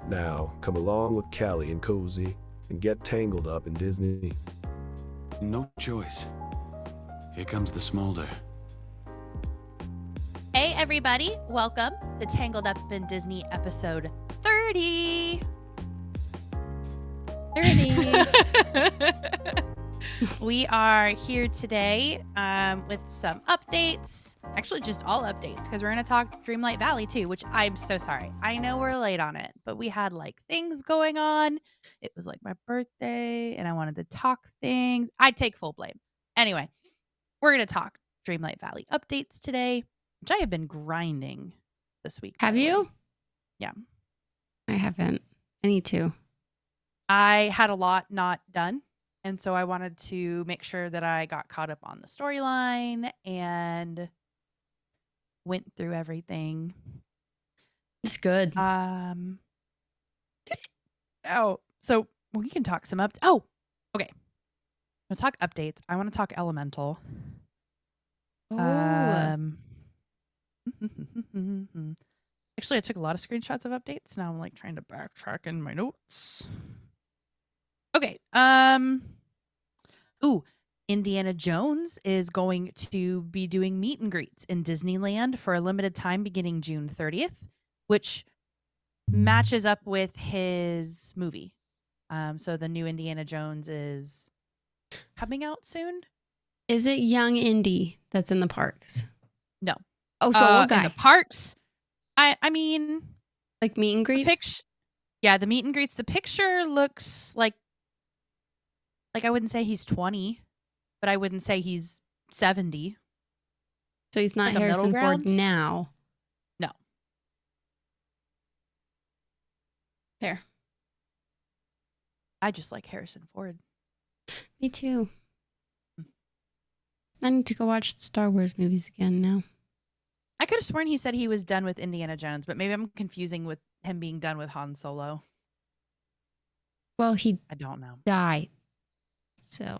Now, come along with Callie and Cozy and get tangled up in Disney. No choice. Here comes the smolder. Hey everybody, welcome to Tangled Up in Disney episode 30. 30. We are here today with some updates. Actually, just all updates because we're going to talk Dreamlight Valley too, which I'm so sorry. I know we're late on it, but we had like things going on. It was like my birthday and I wanted to talk things. I take full blame. Anyway, we're going to talk Dreamlight Valley updates today, which I have been grinding this week. Have you? Yeah. I haven't. I need to. I had a lot not done. And so I wanted to make sure that I got caught up on the storyline and went through everything. It's good. So we can talk some okay. We'll talk updates. I want to talk Elemental. Actually, I took a lot of screenshots of updates. Now I'm like trying to backtrack in my notes. Okay. Indiana Jones is going to be doing meet and greets in Disneyland for a limited time beginning June 30th, which matches up with his movie. So the new Indiana Jones is coming out soon. Is it young Indy that's in the parks? No. Oh, so old guy. In the parks. I mean, like meet and greets? The meet and greets. The picture looks like I wouldn't say he's 20, but I wouldn't say he's 70. So he's not like Harrison Ford now. No. Fair. I just like Harrison Ford. Me too. I need to go watch the Star Wars movies again now. I could have sworn he said he was done with Indiana Jones, but maybe I'm confusing with him being done with Han Solo. Well, I don't know. Died. So.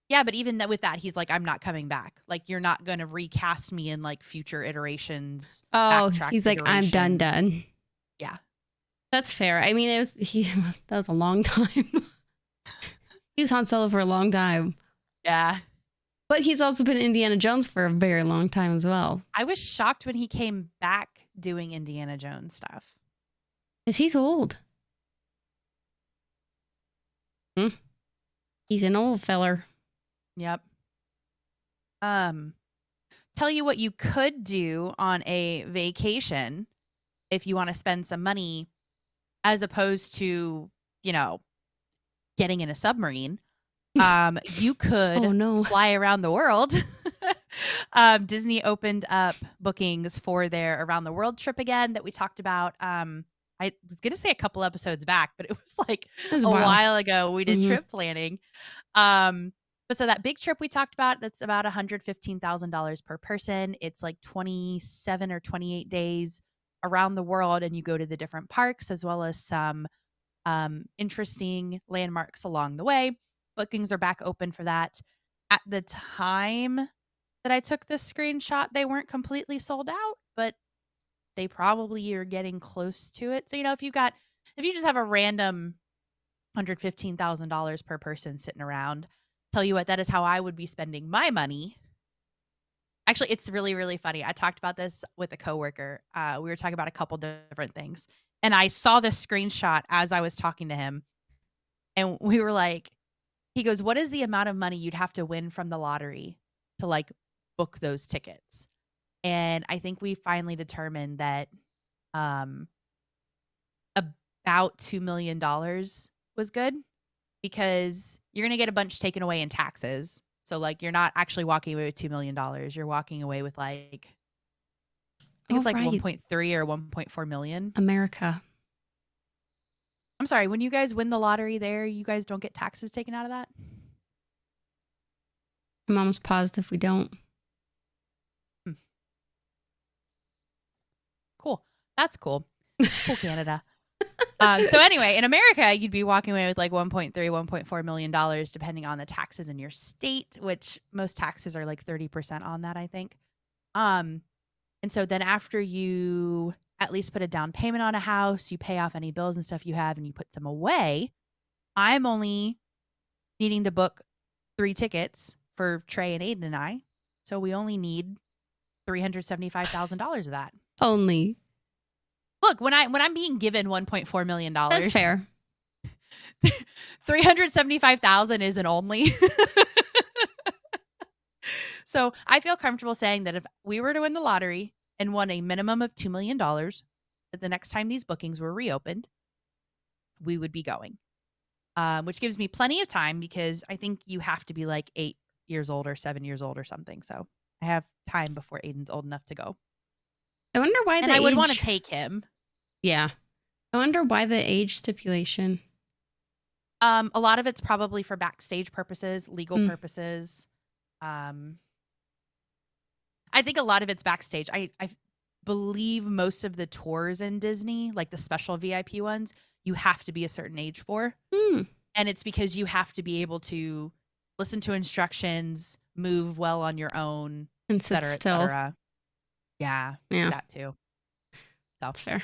Yeah, but even with that, he's like, I'm not coming back. Like, you're not going to recast me in like future iterations. Oh, he's like, I'm done. Yeah. That's fair. I mean, that was a long time. He was Han Solo for a long time. Yeah. But he's also been Indiana Jones for a very long time as well. I was shocked when he came back doing Indiana Jones stuff. Because he's old. He's an old feller. Yep. Tell you what you could do on a vacation if you want to spend some money as opposed to, getting in a submarine. You could fly around the world. Disney opened up bookings for their around the world trip again that we talked about. I was going to say a couple episodes back, but it was like a while ago we did trip planning. But so that big trip we talked about, that's about $115,000 per person. It's like 27 or 28 days around the world, and you go to the different parks as well as some interesting landmarks along the way. Bookings are back open for that. At the time that I took this screenshot, they weren't completely sold out, but they probably are getting close to it. So, if you just have a random $115,000 per person sitting around, tell you what, that is how I would be spending my money. Actually, it's really, really funny. I talked about this with a coworker. We were talking about a couple different things, and I saw this screenshot as I was talking to him, and we were like, he goes, what is the amount of money you'd have to win from the lottery to like book those tickets? And I think we finally determined that about $2 million was good because you're going to get a bunch taken away in taxes. So like you're not actually walking away with $2 million. You're walking away with like, I think it's like 1.3 or 1.4 million. America. I'm sorry, when you guys win the lottery there, you guys don't get taxes taken out of that? I'm almost positive we don't. Cool. That's cool. Cool, Canada. So anyway, in America, you'd be walking away with like $1.3, $1.4 million, depending on the taxes in your state, which most taxes are like 30% on that, I think. And so then after you at least put a down payment on a house, you pay off any bills and stuff you have, and you put some away. I'm only needing to book 3 tickets for Trey and Aiden and I. So we only need $375,000 of that. Only. Look, when I'm being given $1.4 million, That's fair. 375,000 isn't only. So I feel comfortable saying that if we were to win the lottery and won a minimum of $2 million, that the next time these bookings were reopened, we would be going. Which gives me plenty of time because I think you have to be like 8 years old or 7 years old or something. So I have time before Aiden's old enough to go. I wonder why and I would want to take him. Yeah. I wonder why the age stipulation. A lot of it's probably for backstage purposes, legal purposes. I think a lot of it's backstage. I believe most of the tours in Disney, like the special VIP ones, you have to be a certain age for. And it's because you have to be able to listen to instructions, move well on your own, and sit still. Et cetera. Yeah, that too. So. That's fair.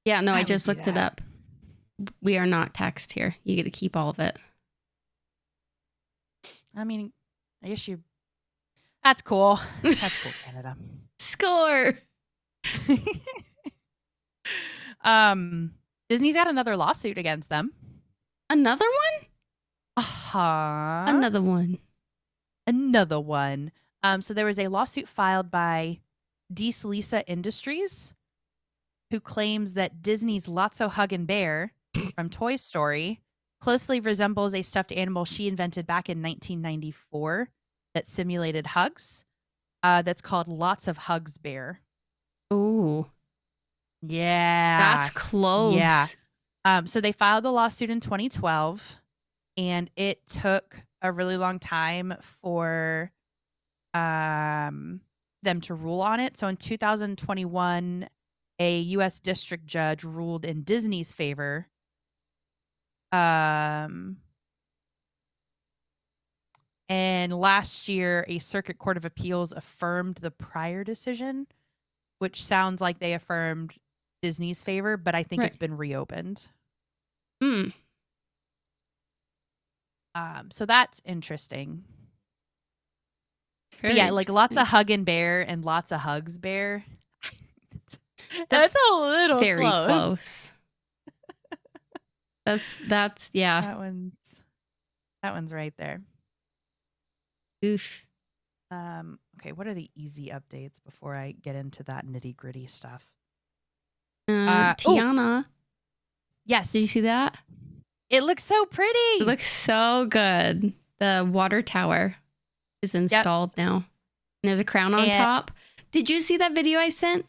Yeah, no, I just looked it up. We are not taxed here. You get to keep all of it. I mean, I guess you... That's cool. That's cool, Canada. Score! Disney's got another lawsuit against them. Another one? Uh-huh. Another one. Another one. So there was a lawsuit filed by Dees Lisa Industries, who claims that Disney's Lotso Hug and Bear from Toy Story closely resembles a stuffed animal she invented back in 1994 that simulated hugs. That's called Lots of Hugs Bear. Ooh. Yeah. That's close. Yeah. So they filed the lawsuit in 2012, and it took a really long time for them to rule on it. So in 2021, a U.S. district judge ruled in Disney's favor. And last year, a circuit court of appeals affirmed the prior decision, which sounds like they affirmed Disney's favor, but I think it's been reopened. So that's interesting. But yeah, like lots of hug and bear and lots of hugs bear. That's a little very close. That's yeah. That one's right there. Oof. Okay, what are the easy updates before I get into that nitty-gritty stuff? Tiana. Yes. Did you see that? It looks so pretty. It looks so good. The water tower is installed now. And there's a crown on top. Did you see that video I sent?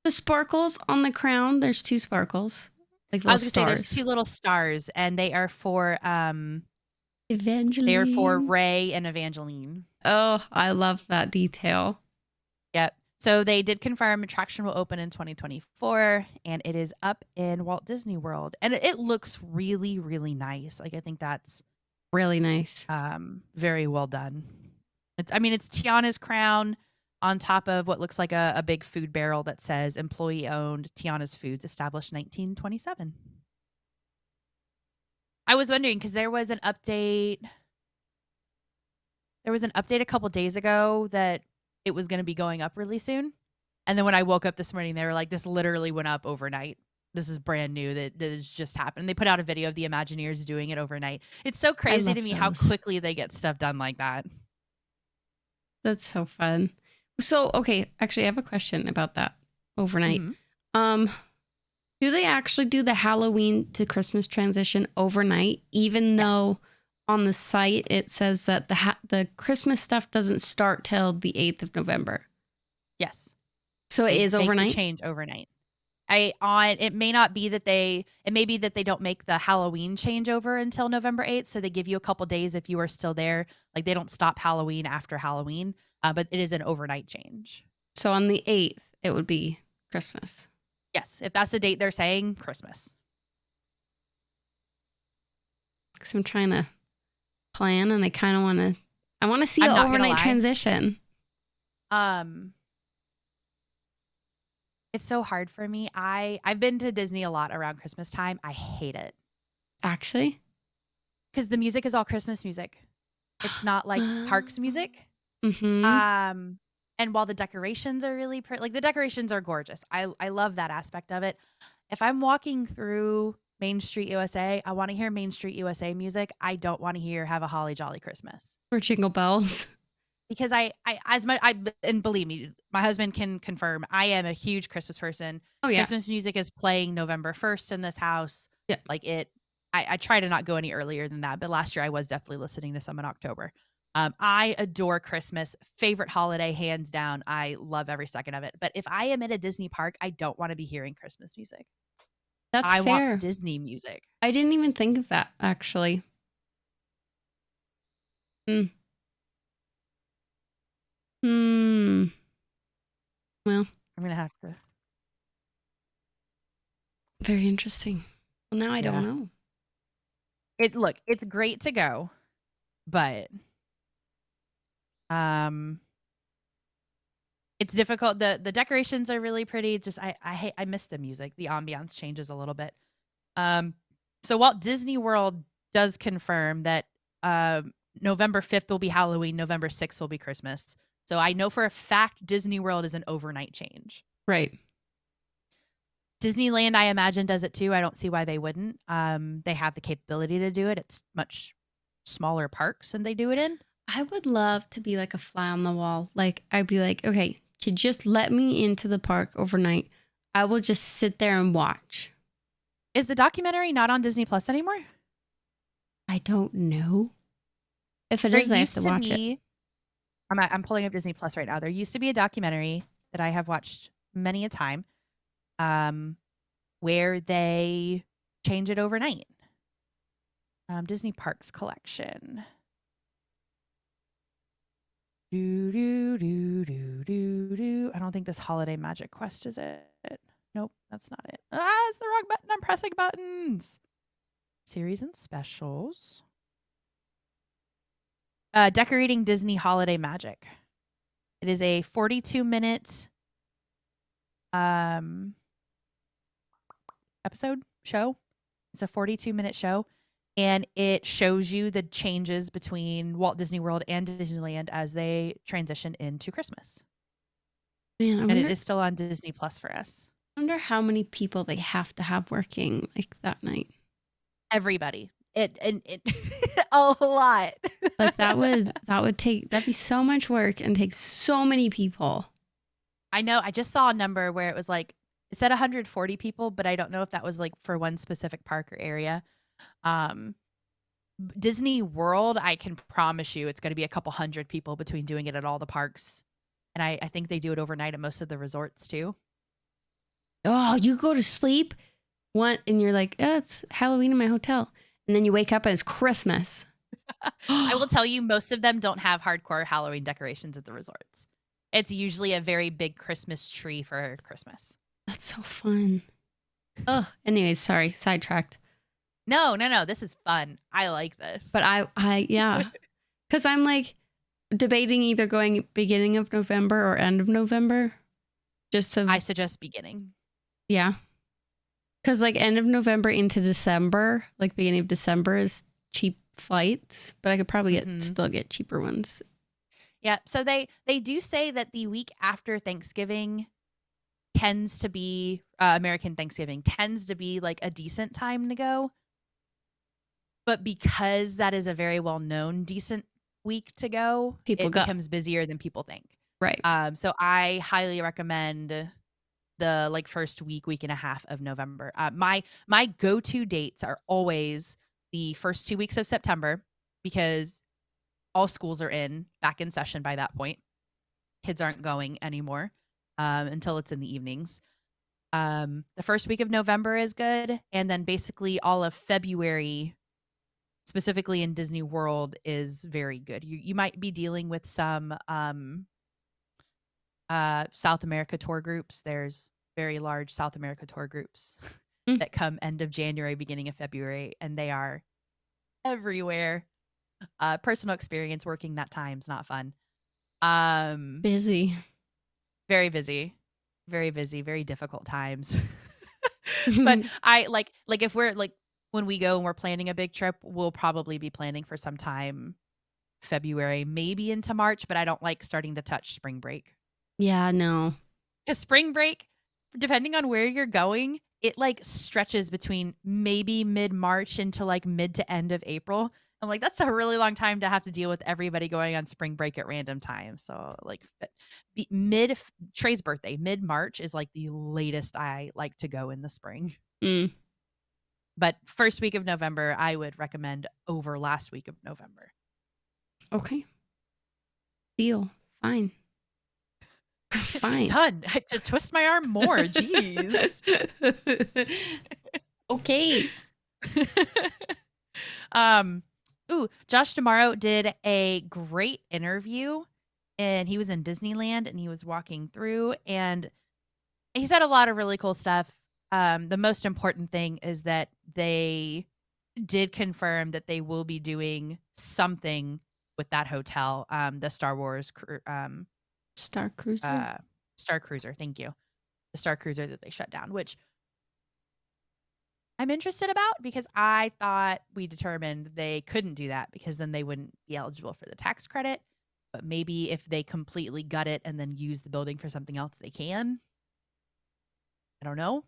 The sparkles on the crown. There's 2 sparkles. Like little stars. There's 2 little stars, and they are for Evangeline. They're for Ray and Evangeline. Oh, I love that detail. Yep. So they did confirm attraction will open in 2024, and it is up in Walt Disney World. And it looks really, really nice. Like, I think that's really nice. Very well done. It's Tiana's crown on top of what looks like a big food barrel that says employee owned Tiana's Foods, established 1927. I was wondering because there was an update. There was an update a couple days ago that it was going to be going up really soon. And then when I woke up this morning, they were like, this literally went up overnight. This is brand new that has just happened. They put out a video of the Imagineers doing it overnight. It's so crazy to me how quickly they get stuff done like that. That's so fun. So, okay, actually I have a question about that overnight. Do they actually do the Halloween to Christmas transition overnight, even though on the site it says that the Christmas stuff doesn't start till the 8th of November? Yes. So it is overnight? Make the change overnight. It may not be that it may be that they don't make the Halloween changeover until November 8th, so they give you a couple days if you are still there. Like they don't stop Halloween after Halloween, but it is an overnight change. So on the 8th, it would be Christmas. Yes, if that's the date they're saying, Christmas. Because I'm trying to plan, and I kind of want to see an overnight transition. It's so hard for me. I've been to Disney a lot around Christmas time. I hate it Actually. because the music is all Christmas music. It's not like parks music. Mm-hmm. And while the decorations are really pretty, like the decorations are gorgeous. I love that aspect of it. If I'm walking through Main Street USA, I want to hear Main Street USA music. I don't want to hear Have a Holly Jolly Christmas. Or Jingle Bells. Because and believe me, my husband can confirm, I am a huge Christmas person. Oh, yeah. Christmas music is playing November 1st in this house. Yeah. Like I try to not go any earlier than that, but last year I was definitely listening to some in October. I adore Christmas. Favorite holiday, hands down. I love every second of it. But if I am at a Disney park, I don't want to be hearing Christmas music. That's I fair. want Disney music. I didn't even think of that, actually. Well, I'm gonna have to. very interesting. Well, now I don't know. It's great to go, but it's difficult. The decorations are really pretty. Just I miss the music. The ambiance changes a little bit. So Walt Disney World does confirm that November 5th will be Halloween, November 6th will be Christmas. So I know for a fact Disney World is an overnight change. Right. Disneyland, I imagine, does it too. I don't see why they wouldn't. They have the capability to do it. It's much smaller parks than they do it in. I would love to be like a fly on the wall. Like, I'd be like, okay, could you just let me into the park overnight? I will just sit there and watch. Is the documentary not on Disney Plus anymore? I don't know. If it is, I have to watch it. I'm pulling up Disney Plus right now. There used to be a documentary that I have watched many a time, where they change it overnight. Disney Parks Collection. Do do do do do do. I don't think this Holiday Magic Quest is it. Nope, that's not it. Ah, it's the wrong button. I'm pressing buttons. Series and specials. Decorating Disney Holiday Magic. It is a 42-minute episode show. It's a 42-minute show, and it shows you the changes between Walt Disney World and Disneyland as they transition into Christmas. Man, and it is still on Disney Plus for us. I wonder how many people they have to have working like that night. Everybody. It a lot. Like that'd be so much work and take so many people. I know. I just saw a number where it was like, it said 140 people, but I don't know if that was like for one specific park or area. Disney World, I can promise you it's going to be a couple hundred people between doing it at all the parks. And I think they do it overnight at most of the resorts too. Oh, you go to sleep and you're like, oh, it's Halloween in my hotel. And then you wake up and it's Christmas. I will tell you, most of them don't have hardcore Halloween decorations at the resorts. It's usually a very big Christmas tree for Christmas. That's so fun. Oh, anyways, sorry, sidetracked. No. This is fun. I like this. But I yeah. Because I'm like debating either going beginning of November or end of November. I suggest beginning. Yeah. Because like end of November into December, like beginning of December is cheap flights, but I could probably still get cheaper ones. Yeah. So they do say that the week after Thanksgiving tends to be American Thanksgiving tends to be like a decent time to go. But because that is a very well known decent week to go, it becomes busier than people think. Right. So I highly recommend the like first week and a half of November. My go-to dates are always the first 2 weeks of September because all schools are back in session by that point. Kids aren't going anymore until it's in the evenings. The first week of November is good, and then basically all of February, specifically in Disney World, is very good. You might be dealing with some South America tour groups. There's very large South America tour groups that come end of January, beginning of February, and they are everywhere. Personal experience working that time's not fun. Busy. Very busy. very busy, very difficult times. But I like if we're like when we go and we're planning a big trip, we'll probably be planning for some time February, maybe into March, but I don't like starting to touch spring break. Yeah, no. Because spring break, depending on where you're going, it like stretches between maybe mid-March into like mid to end of April. I'm like, that's a really long time to have to deal with everybody going on spring break at random times. So like Trey's birthday, mid-March is like the latest I like to go in the spring. Mm. But first week of November, I would recommend over last week of November. Okay. Deal. Fine. Fine. Done. To twist my arm more. Jeez. Okay. Josh Tomorrow did a great interview, and he was in Disneyland and he was walking through, and he said a lot of really cool stuff. The most important thing is that they did confirm that they will be doing something with that hotel, the Star Wars Star Cruiser. Star Cruiser. Thank you. The Star Cruiser that they shut down, which I'm interested about because I thought we determined they couldn't do that because then they wouldn't be eligible for the tax credit. But maybe if they completely gut it and then use the building for something else, they can. I don't know.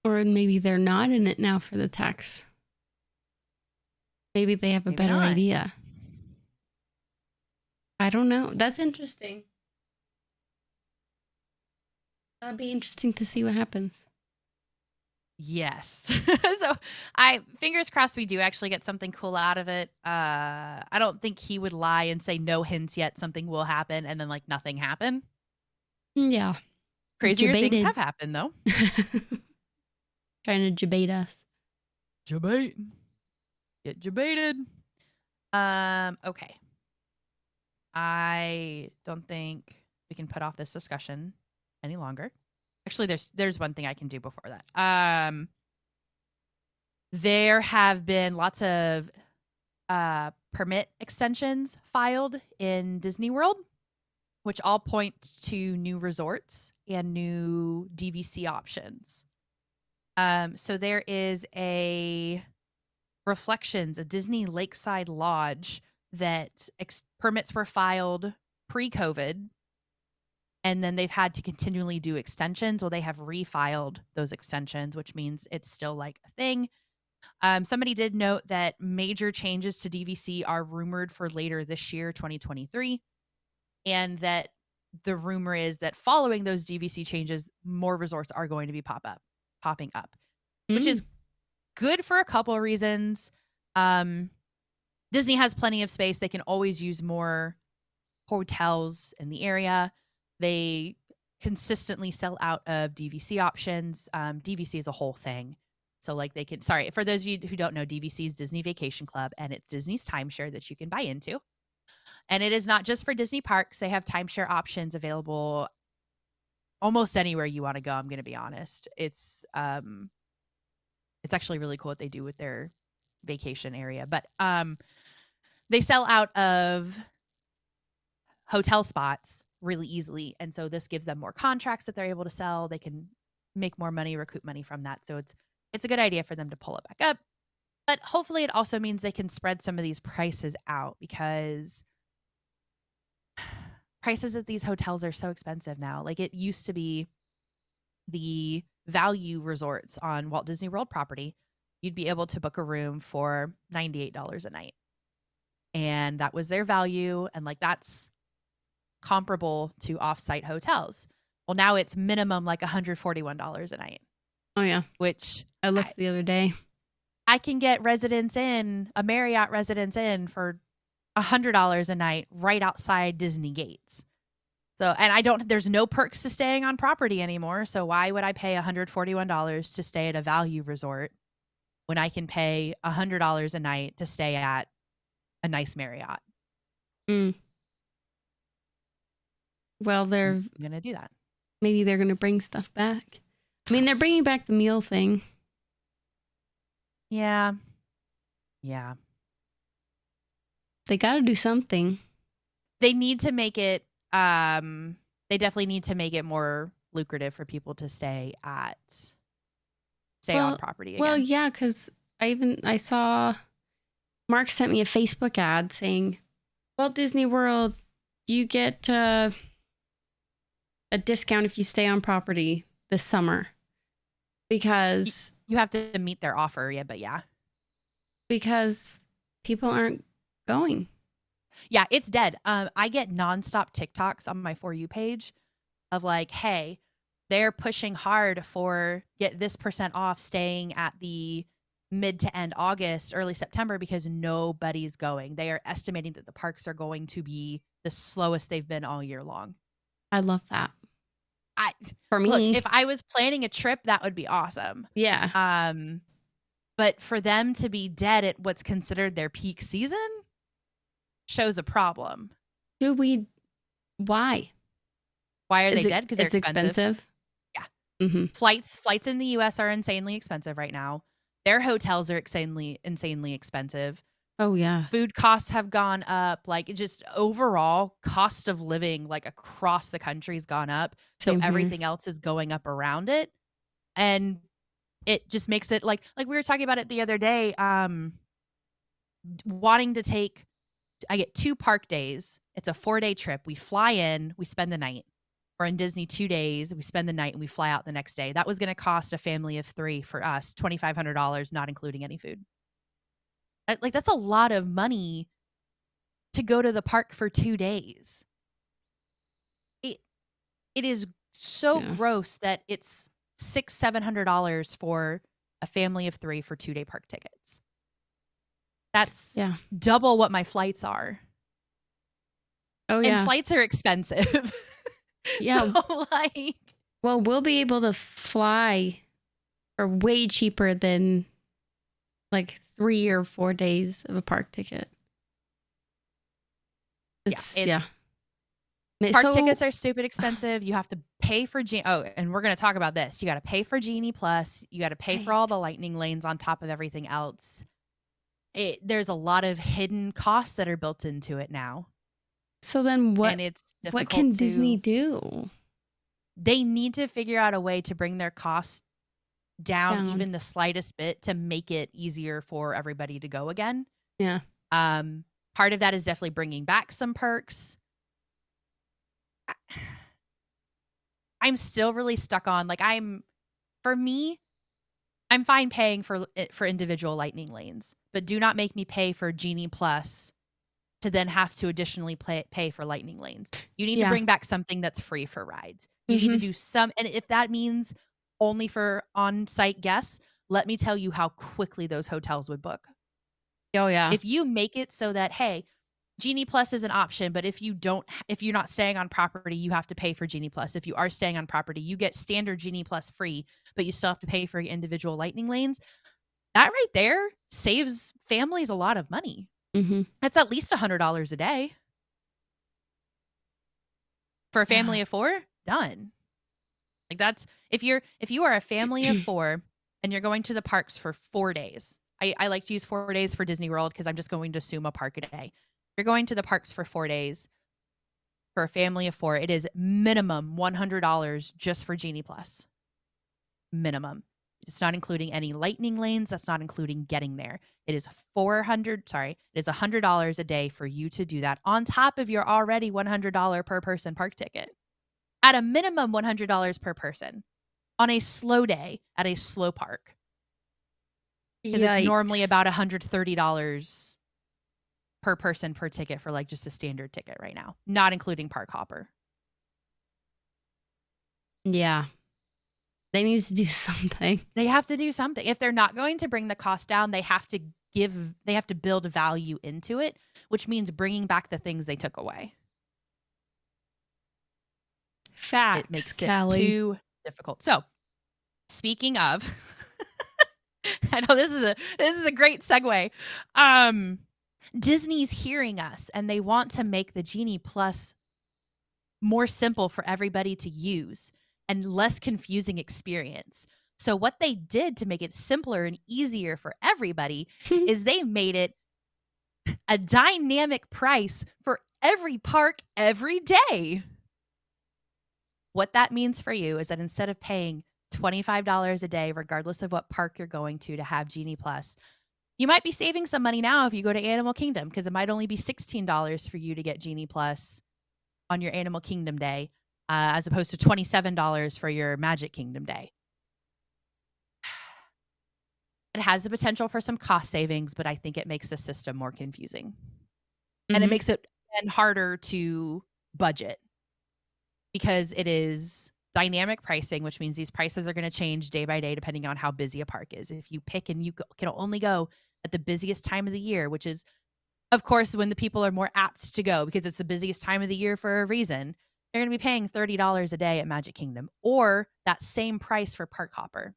Or maybe they're not in it now for the tax. Maybe they have a Maybe better not. idea. I don't know. That's interesting. That'd be interesting to see what happens. Yes. So fingers crossed we do actually get something cool out of it. I don't think he would lie and say no hints yet something will happen and then like nothing happened. Yeah. Crazier Debated. things have happened though. Trying to debate us. Debate. Get debated. Okay. I don't think we can put off this discussion any longer. Actually, there's one thing I can do before that. There have been lots of permit extensions filed in Disney World, which all point to new resorts and new DVC options. So there is a Disney Lakeside Lodge that permits were filed pre-COVID, and then they've had to continually do extensions. Well, they have refiled those extensions, which means it's still like a thing. Somebody did note that major changes to DVC are rumored for later this year, 2023, and that the rumor is that following those DVC changes, more resorts are going to be popping up, which is good for a couple of reasons. Disney has plenty of space. They can always use more hotels in the area. They consistently sell out of DVC options. DVC is a whole thing. So like for those of you who don't know, DVC is Disney Vacation Club, and it's Disney's timeshare that you can buy into. And it is not just for Disney parks. They have timeshare options available almost anywhere you want to go. I'm going to be honest. It's actually really cool what they do with their vacation area. But they sell out of hotel spots really easily. And so this gives them more contracts that they're able to sell. They can make more money, recoup money from that. So it's a good idea for them to pull it back up. But hopefully it also means they can spread some of these prices out because prices at these hotels are so expensive now. Like it used to be the value resorts on Walt Disney World property. You'd be able to book a room for $98 a night. And that was their value. And like that's comparable to offsite hotels. Well, now it's minimum like $141 a night. Oh, yeah. Which I looked the other day. I can get a Marriott Residence Inn for $100 a night right outside Disney gates. So, and there's no perks to staying on property anymore. So why would I pay $141 to stay at a value resort when I can pay $100 a night to stay at a nice Marriott? Well, I'm going to do that. Maybe they're going to bring stuff back. I mean, they're bringing back the meal thing. Yeah. Yeah. They got to do something. They need to make it they definitely need to make it more lucrative for people to stay on property again. Well, yeah, because I saw Mark sent me a Facebook ad saying, Walt Disney World, you get a discount if you stay on property this summer. Because you have to meet their offer, yeah, but yeah. Because people aren't going. Yeah, it's dead. I get nonstop TikToks on my For You page of like, hey, they're pushing hard for get this % off staying at the mid to end August, early September because nobody's going. They are estimating that the parks are going to be the slowest they've been all year long. I love that. For me, look, if I was planning a trip, that would be awesome. Yeah. But for them to be dead at what's considered their peak season shows a problem. Why? Why are they dead? Because they're expensive. Yeah. Mm-hmm. Flights in the U.S. are insanely expensive right now. Their hotels are insanely expensive. Oh, yeah. Food costs have gone up. Like, just overall cost of living, like, across the country's gone up. Same so here. everything else is going up around it. And it just makes it like we were talking about it the other day, wanting to take, I get 2 park days. It's a 4-day trip. We fly in, we spend the night. We're in Disney 2 days. We spend the night and we fly out the next day. That was going to cost a family of 3 for us, $2,500, not including any food. Like, that's a lot of money to go to the park for 2 days. It is so gross that it's $600-$700 for a family of 3 for 2-day park tickets. That's double what my flights are. Oh, yeah. And flights are expensive. Yeah. So, like, well, we'll be able to fly for way cheaper than like 3 or 4 days of a park ticket. Park tickets are stupid expensive. You have to pay for and we're going to talk about this. You got to pay for Genie Plus. You got to pay for all the lightning lanes on top of everything else. There's a lot of hidden costs that are built into it now. So then what can Disney do? They need to figure out a way to bring their costs down even the slightest bit to make it easier for everybody to go again. Yeah. Part of that is definitely bringing back some perks. I'm still really stuck on, like, for me, I'm fine paying for individual lightning lanes, but do not make me pay for Genie Plus to then have to additionally pay for lightning lanes. You need to bring back something that's free for rides. You need to do some, and if that means only for on-site guests, let me tell you how quickly those hotels would book. Oh, yeah. If you make it so that, hey, Genie Plus is an option, but if you're not staying on property, you have to pay for Genie Plus. If you are staying on property, you get standard Genie Plus free, but you still have to pay for your individual lightning lanes. That right there saves families a lot of money. Mm-hmm. That's at least $100 a day. For a family of 4, done. Like, that's if you are a family of 4 and you're going to the parks for 4 days. I like to use 4 days for Disney World because I'm just going to assume a park a day. You're going to the parks for 4 days. For a family of 4, it is minimum $100 just for Genie Plus. Minimum. It's not including any lightning lanes. That's not including getting there. It is $100 a day for you to do that on top of your already $100 per person park ticket. At a minimum, $100 per person on a slow day at a slow park. Because it's normally about $130 per person per ticket for, like, just a standard ticket right now, not including Park Hopper. Yeah. They need to do something. They have to do something. If they're not going to bring the cost down, they have to build value into it, which means bringing back the things they took away. Facts, it makes Callie. it too difficult. So, speaking of, I know this is a great segue. Disney's hearing us, and they want to make the Genie Plus more simple for everybody to use and less confusing experience. So what they did to make it simpler and easier for everybody is they made it a dynamic price for every park every day. What that means for you is that instead of paying $25 a day, regardless of what park you're going to have Genie Plus, you might be saving some money now if you go to Animal Kingdom, because it might only be $16 for you to get Genie Plus on your Animal Kingdom day, as opposed to $27 for your Magic Kingdom day. It has the potential for some cost savings, but I think it makes the system more confusing. And it Mhm. makes it harder to budget because it is dynamic pricing, which means these prices are going to change day by day depending on how busy a park is. If you pick and can only go at the busiest time of the year, which is, of course, when the people are more apt to go because it's the busiest time of the year for a reason, they're going to be paying $30 a day at Magic Kingdom or that same price for Park Hopper.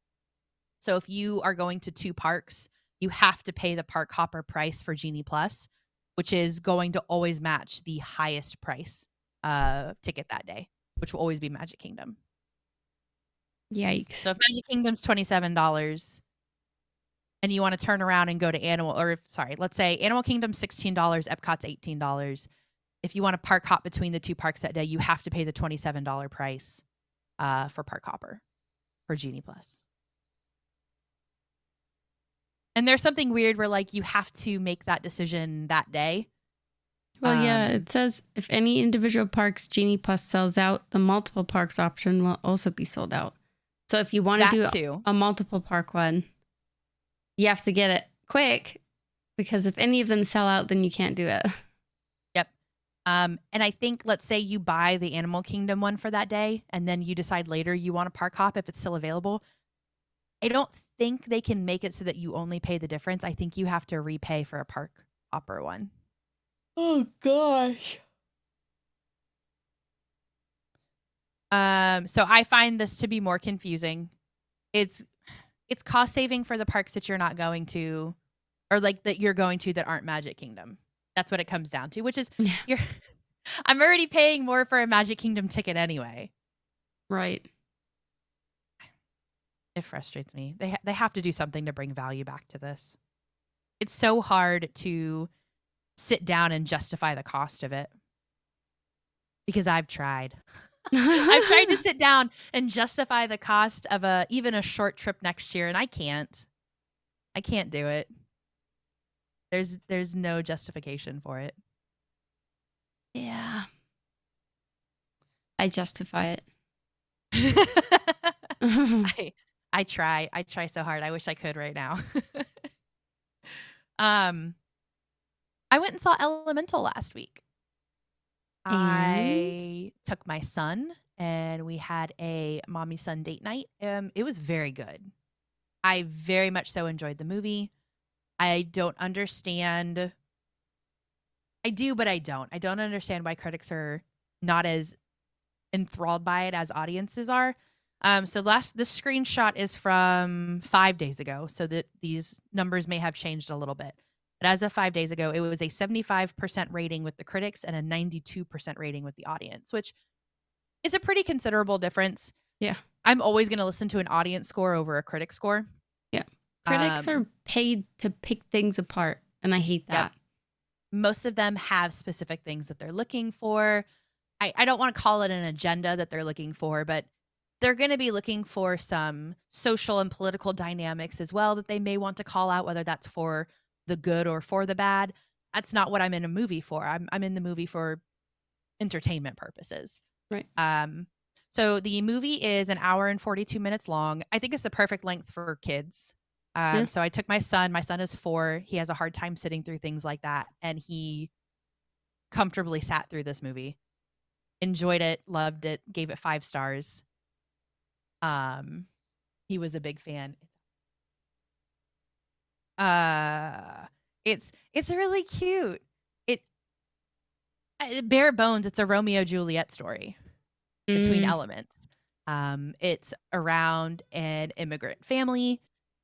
So if you are going to 2 parks, you have to pay the Park Hopper price for Genie Plus, which is going to always match the highest price ticket that day, which will always be Magic Kingdom. Yikes. So if Magic Kingdom's $27 and you want to turn around and go to let's say Animal Kingdom's $16, Epcot's $18. If you want to park hop between the 2 parks that day, you have to pay the $27 price for Park Hopper for Genie Plus. And there's something weird where like you have to make that decision that day. Well, yeah, it says if any individual park's Genie Plus sells out, the multiple parks option will also be sold out. So if you want to do a multiple park one, you have to get it quick because if any of them sell out, then you can't do it. Yep. And I think, let's say you buy the Animal Kingdom one for that day and then you decide later you want to park hop if it's still available. I don't think they can make it so that you only pay the difference. I think you have to repay for a Park Hopper one. Oh, gosh. So I find this to be more confusing. It's cost saving for the parks that you're not going to, or like that you're going to that aren't Magic Kingdom. That's what it comes down to, which is I'm already paying more for a Magic Kingdom ticket anyway. Right. It frustrates me. They have to do something to bring value back to this. It's so hard to sit down and justify the cost of it because I've tried. I've tried to sit down and justify the cost of even a short trip next year, and I can't. I can't do it. There's no justification for it. Yeah. I justify it. I try. I try so hard. I wish I could right now. I went and saw Elemental last week. I took my son and we had a mommy-son date night. It was very good. I very much so enjoyed the movie. I don't understand. I do, but I don't. I don't understand why critics are not as enthralled by it as audiences are. So this screenshot is from 5 days ago, so that these numbers may have changed a little bit. But as of 5 days ago, it was a 75% rating with the critics and a 92% rating with the audience, which is a pretty considerable difference. Yeah. I'm always going to listen to an audience score over a critic score. Yeah. Critics are paid to pick things apart, and I hate that. Yep. Most of them have specific things that they're looking for. I don't want to call it an agenda that they're looking for, but they're going to be looking for some social and political dynamics as well that they may want to call out, whether that's for the good or for the bad. That's not what I'm in a movie for. I'm in the movie for entertainment purposes. Right. So the movie is an hour and 42 minutes long. I think it's the perfect length for kids. So I took my son. My son is 4. He has a hard time sitting through things like that. And he comfortably sat through this movie. Enjoyed it, loved it, gave it 5 stars. He was a big fan. It's really cute. Bare bones, it's a Romeo Juliet story between elements. It's around an immigrant family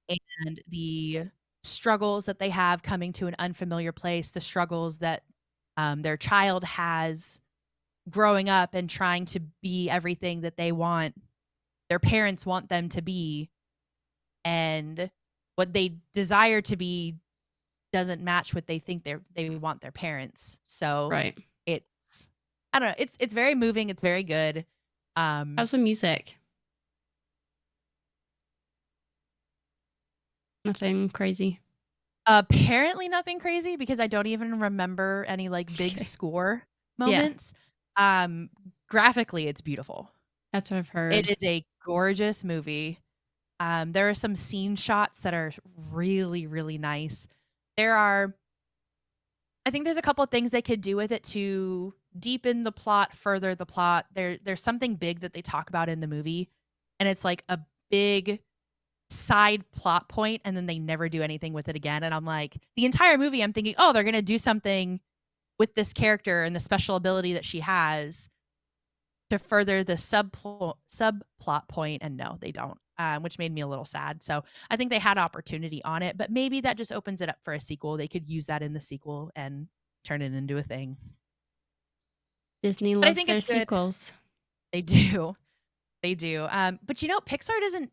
and the struggles that they have coming to an unfamiliar place, the struggles that their child has growing up and trying to be everything that their parents want them to be, and what they desire to be doesn't match what they think they want their parents. So right. I don't know. It's very moving. It's very good. How's the music? Nothing crazy. Apparently nothing crazy because I don't even remember any like big Okay. score Yeah. moments. Graphically, it's beautiful. That's what I've heard. It is a gorgeous movie. There are some scene shots that are really, really nice. I think there's a couple of things they could do with it to deepen the plot, further the plot. There's something big that they talk about in the movie, and it's like a big side plot point, and then they never do anything with it again. And I'm like, the entire movie, I'm thinking, oh, they're gonna do something with this character and the special ability that she has to further the subplot point, and no, they don't, which made me a little sad. So I think they had opportunity on it, but maybe that just opens it up for a sequel. They could use that in the sequel and turn it into a thing. Disney But I loves think their it's good. sequels. They do. They do. But Pixar doesn't.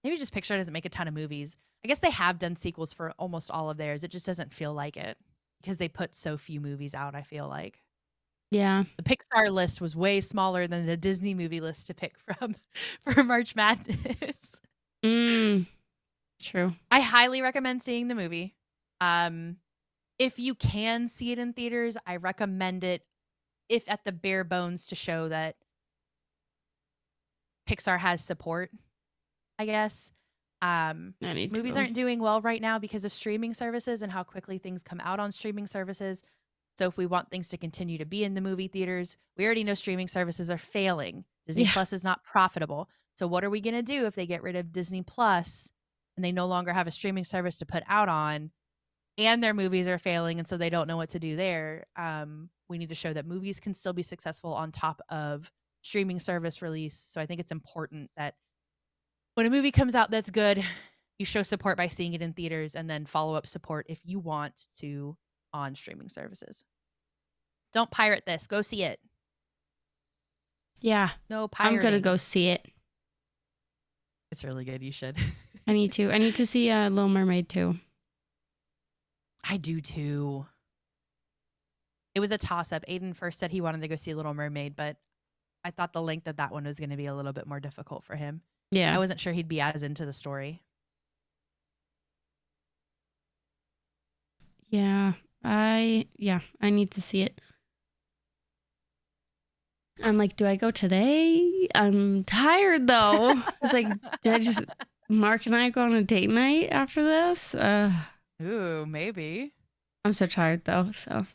Maybe just Pixar doesn't make a ton of movies. I guess they have done sequels for almost all of theirs. It just doesn't feel like it because they put so few movies out, I feel like. Yeah. The Pixar list was way smaller than the Disney movie list to pick from for March Madness. True. I highly recommend seeing the movie. If you can see it in theaters, I recommend it, if at the bare bones, to show that Pixar has support, I guess. Movies aren't doing well right now because of streaming services and how quickly things come out on streaming services. So if we want things to continue to be in the movie theaters, we already know streaming services are failing. Disney Plus is not profitable. So what are we going to do if they get rid of Disney Plus and they no longer have a streaming service to put out on, and their movies are failing, and so they don't know what to do there? We need to show that movies can still be successful on top of streaming service release. So I think it's important that when a movie comes out that's good, you show support by seeing it in theaters, and then follow-up support if you want to on streaming services. Don't pirate this. Go see it. Yeah. No pirating. I'm going to go see it. It's really good. You should. I need to. I need to see Little Mermaid too. I do too. It was a toss-up. Aiden first said he wanted to go see Little Mermaid, but I thought the length of that one was going to be a little bit more difficult for him. Yeah. I wasn't sure he'd be as into the story. Yeah. I need to see it. I'm like, do I go today? I'm tired though. It's like, did I just Mark and I go on a date night after this? Ooh, maybe. I'm so tired though, so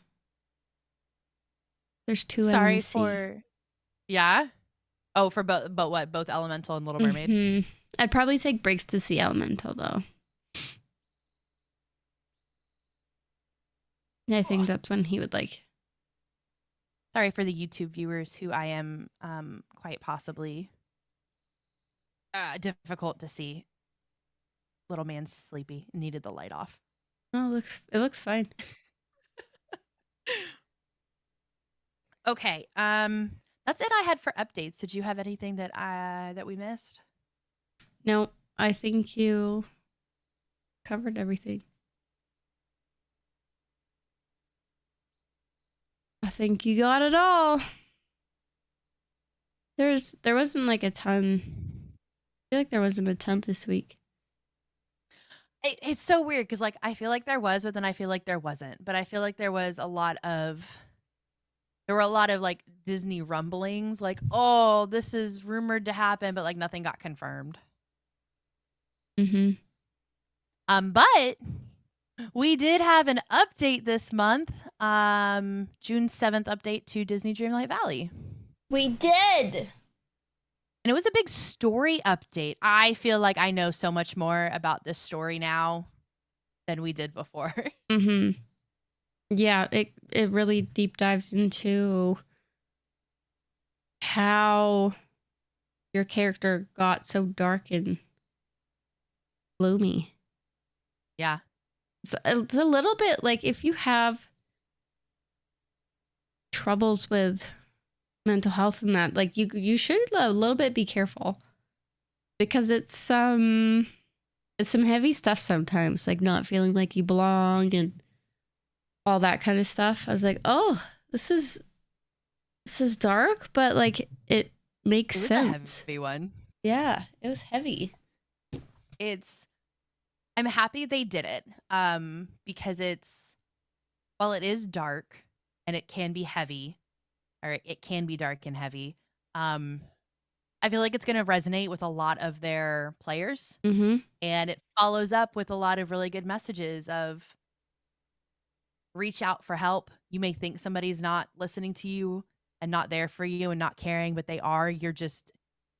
there's two. Sorry for. Yeah. Oh, for both, but what? Both Elemental and Little Mermaid? Mm-hmm. I'd probably take breaks to see Elemental, though. I think that's when he would like. Sorry for the YouTube viewers who I am quite possibly difficult to see. Little man's sleepy. Needed the light off. Oh, it looks fine. Okay. That's it I had for updates. Did you have anything that we missed? No, I think you covered everything. I think you got it all. There wasn't like a ton. I feel like there wasn't a ton this week. It's so weird because like I feel like there was, but then I feel like there wasn't. But I feel like there were a lot of like Disney rumblings, like, oh, this is rumored to happen, but like nothing got confirmed. Mm-hmm. But we did have an update this month. June 7th update to Disney Dreamlight Valley. We did. And it was a big story update. I feel like I know so much more about this story now than we did before. Mm-hmm. Yeah, it really deep dives into how your character got so dark and gloomy. Yeah. It's a little bit like if you have troubles with mental health and that, like you should a little bit be careful because it's some heavy stuff sometimes, like not feeling like you belong and all that kind of stuff. I was like, oh, this is this is dark, but like it makes It was sense. a heavy one. Yeah, it was heavy. I'm happy they did it. Because while it is dark and it can be heavy, or it can be dark and heavy, I feel like it's going to resonate with a lot of their players. Mm-hmm. And it follows up with a lot of really good messages of reach out for help. You may think somebody's not listening to you and not there for you and not caring, but they are. You're just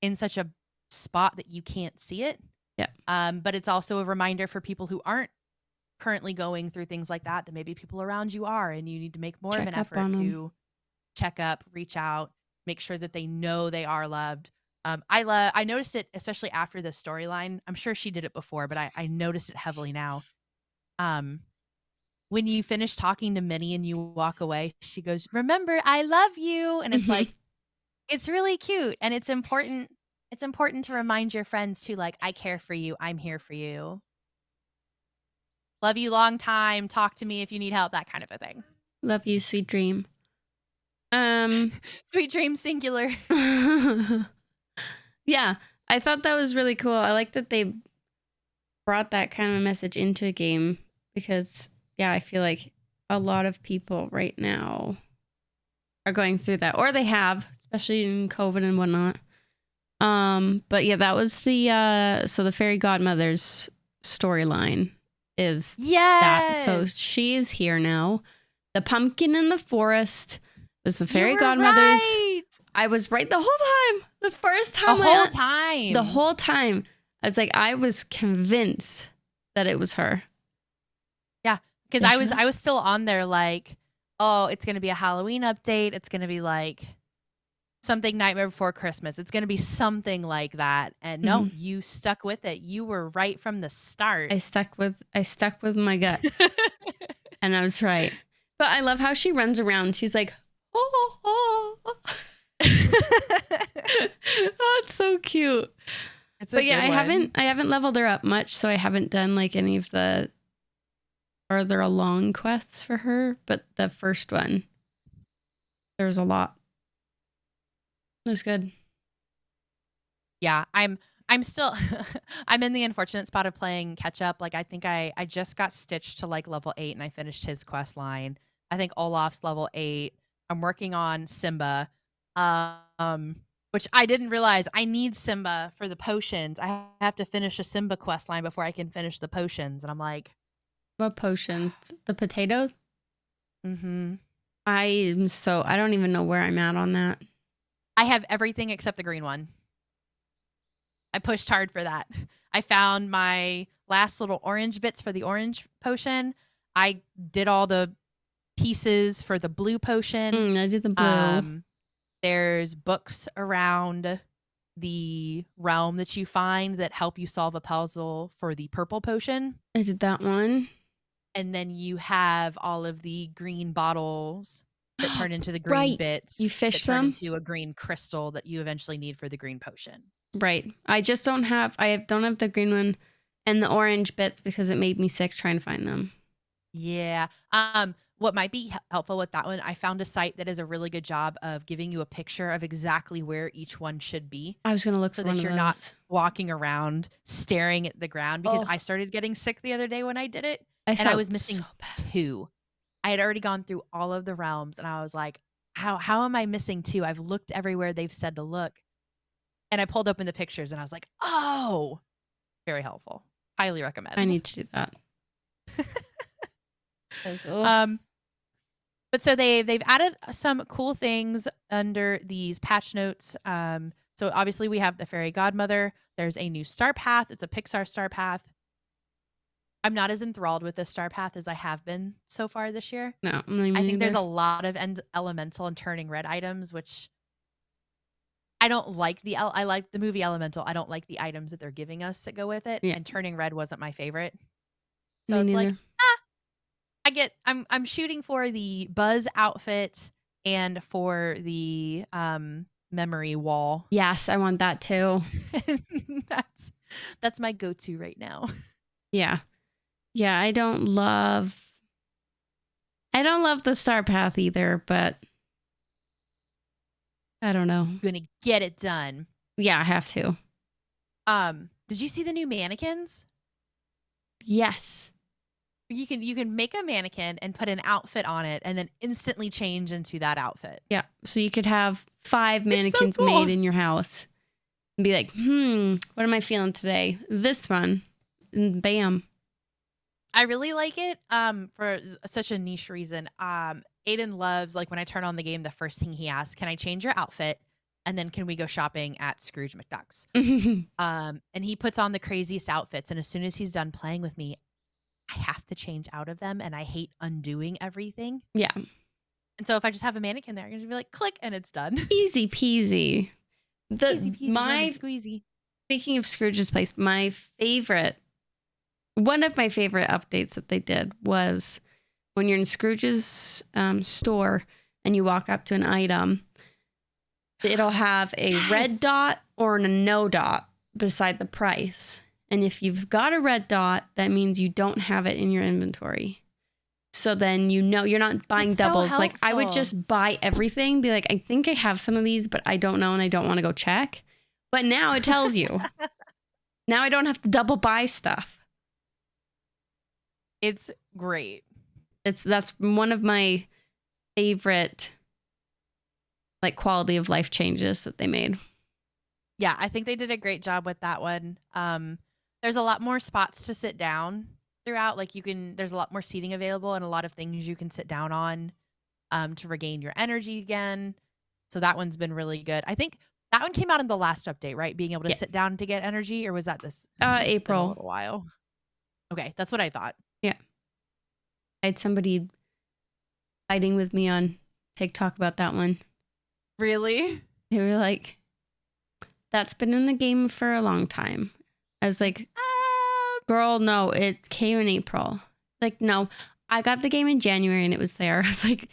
in such a spot that you can't see it. Yeah. But it's also a reminder for people who aren't currently going through things like that maybe people around you are, and you need to make more of Check an up effort on 'em. to check up, reach out, make sure that they know they are loved. I noticed it especially after the storyline. I'm sure she did it before, but I noticed it heavily now. When you finish talking to Minnie and you walk away, she goes, "Remember, I love you." And it's Mhm. like, it's really cute, and it's important. It's important to remind your friends too, like, I care for you. I'm here for you. Love you long time. Talk to me if you need help, that kind of a thing. Love you, sweet dream. Sweet dream singular. Yeah, I thought that was really cool. I like that they brought that kind of message into a game because, yeah, I feel like a lot of people right now are going through that, or they have, especially in COVID and whatnot. But yeah, that was the so the fairy godmother's storyline is that. So Yes. she is here now. The pumpkin in the forest was the You fairy were godmother's. right. I was right the whole time. The first The time whole time. the whole time. I was like, I was convinced that it was her. Yeah, because Yeah, I she was was. still on there like, oh, it's gonna be a Halloween update. It's gonna be like something Nightmare Before Christmas. It's gonna be something like that. And no, Mhm. you stuck with it. You were right from the start. I stuck with my gut, and I was right. But I love how she runs around. She's like, oh, oh, oh. Oh, it's so cute. But yeah, I haven't leveled her up much, so I haven't done like any of the further along quests for her. But the first one, there's a lot. It was good. Yeah, I'm still I'm in the unfortunate spot of playing catch up. Like, I think I just got Stitch to like level 8 and I finished his quest line. I think Olaf's level 8. I'm working on Simba. Which I didn't realize I need Simba for the potions. I have to finish a Simba quest line before I can finish the potions. And I'm like, What potions? The potato? mm-hmm. I don't even know where I'm at on that. I have everything except the green one. I pushed hard for that. I found my last little orange bits for the orange potion. I did all the pieces for the blue potion. I did the blue. There's books around the realm that you find that help you solve a puzzle for the purple potion. I did that one. And then you have all of the green bottles that turn into the green Right. bits. You fish that turn them? into a green crystal that you eventually need for the green potion. Right. I don't have the green one and the orange bits because it made me sick trying to find them. Yeah. What might be helpful with that one, I found a site that does a really good job of giving you a picture of exactly where each one should be. I was going to look so for one that of you're those. not walking around staring at the ground, because Ugh. I started getting sick the other day when I did it, I and I felt was missing so bad. 2. I had already gone through all of the realms and I was like, how am I missing 2? I've looked everywhere they've said to look. And I pulled open the pictures and I was like, oh, very helpful. Highly recommend. I need to do that. 'Cause, ugh. But so they've added some cool things under these patch notes. So obviously we have the fairy godmother. There's a new star path. It's a Pixar star path. I'm not as enthralled with this star path as I have been so far this year. No, I think there's a lot of elemental and turning red items, which I don't like. I like the movie Elemental. I don't like the items that they're giving us that go with it. Yeah. And turning red wasn't my favorite. So Me it's neither. like, I'm shooting for the Buzz outfit and for the memory wall. Yes, I want that too. that's my go-to right now. Yeah. Yeah, I don't love the star path either, but I don't know. Gonna get it done. Yeah, I have to. Did you see the new mannequins? Yes. You can make a mannequin and put an outfit on it and then instantly change into that outfit. Yeah. So you could have 5 so mannequins cool. made in your house and be like, what am I feeling today? This one. And bam. I really like it for such a niche reason. Aiden loves, like, when I turn on the game, the first thing he asks, can I change your outfit? And then can we go shopping at Scrooge McDuck's? And he puts on the craziest outfits. And as soon as he's done playing with me, I have to change out of them. And I hate undoing everything. Yeah. And so if I just have a mannequin there, I can just be like, click, and it's done. Easy peasy. Easy peasy, lemon squeezy. Speaking of Scrooge's Place, one of my favorite updates that they did was when you're in Scrooge's store and you walk up to an item, it'll have a red dot or a no dot beside the price. And if you've got a red dot, that means you don't have it in your inventory. So then you know you're not buying It's so doubles. Like, I would helpful. just buy everything, be like, I think I have some of these, but I don't know and I don't want to go check. But now it tells you. Now I don't have to double buy stuff. It's great. That's one of my favorite, like, quality of life changes that they made. Yeah, I think they did a great job with that one. There's a lot more spots to sit down throughout. Like, there's a lot more seating available and a lot of things you can sit down on to regain your energy again. So that one's been really good. I think that one came out in the last update, right? Being able to sit down to get energy, or was that this? It's been a April. little while. Okay, that's what I thought. Yeah. I had somebody fighting with me on TikTok about that one. Really? They were like, that's been in the game for a long time. I was like, girl, no, it came in April. Like, no, I got the game in January and it was there. I was like,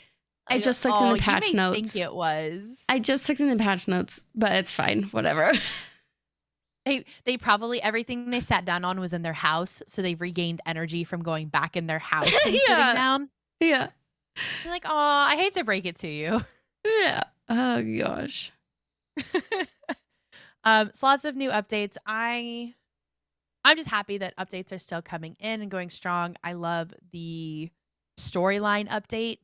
I just looked in the patch you may notes. think it was. I just looked in the patch notes, but it's fine. Whatever. They probably, everything they sat down on was in their house, so they've regained energy from going back in their house and sitting down. Yeah. You're like, oh, I hate to break it to you. Yeah. Oh, gosh. So lots of new updates. I'm just happy that updates are still coming in and going strong. I love the storyline update.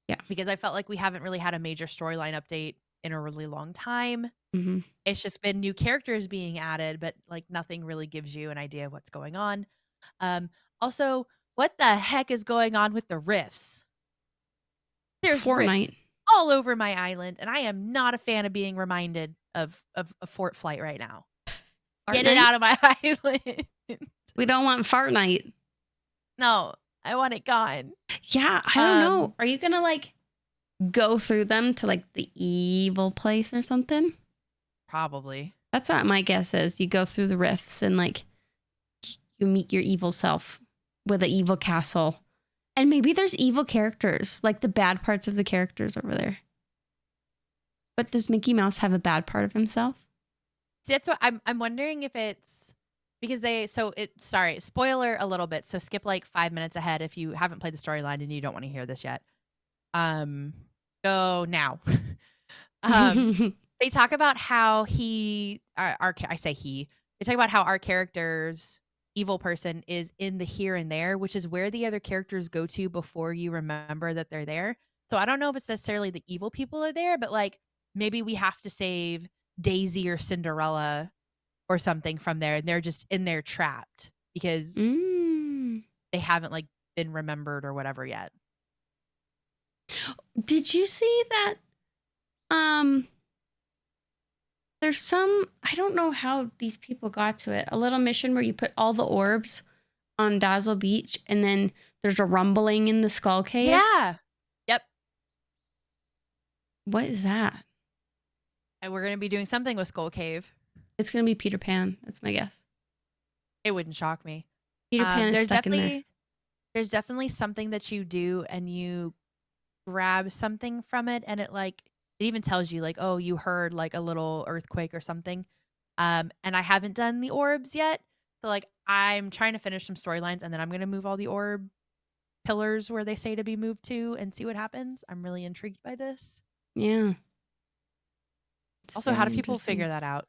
Yeah. Because I felt like we haven't really had a major storyline update in a really long time. Mm-hmm. It's just been new characters being added, but like nothing really gives you an idea of what's going on. Also, what the heck is going on with the rifts? There's Fortnite. rifts all over my island, and I am not a fan of being reminded of Fort Flight right now. Get it out of my island. We don't want Fortnite. No, I want it gone. Yeah, I don't know. Are you going to, like, go through them to, like, the evil place or something? Probably. That's what my guess is. You go through the rifts and, like, you meet your evil self with an evil castle. And maybe there's evil characters, like the bad parts of the characters over there. But does Mickey Mouse have a bad part of himself? See, that's what I'm wondering if it's because sorry, spoiler a little bit. So skip like 5 minutes ahead if you haven't played the storyline and you don't want to hear this yet. Go now. They talk about how they talk about how our character's evil person is in the here and there, which is where the other characters go to before you remember that they're there. So I don't know if it's necessarily the evil people are there, but like maybe we have to save Daisy or Cinderella or something from there, and they're just in there trapped because they haven't like been remembered or whatever yet. Did you see that? There's I don't know how these people got to it. A little mission where you put all the orbs on Dazzle Beach and then there's a rumbling in the Skull Cave. Yeah. Yep. What is that? And we're going to be doing something with Skull Cave. It's going to be Peter Pan. That's my guess. It wouldn't shock me. Peter Pan is stuck in there. There's definitely something that you do and you grab something from it and it even tells you like, oh, you heard like a little earthquake or something. And I haven't done the orbs yet. So like I'm trying to finish some storylines and then I'm going to move all the orb pillars where they say to be moved to and see what happens. I'm really intrigued by this. Yeah. Also, how do people figure that out?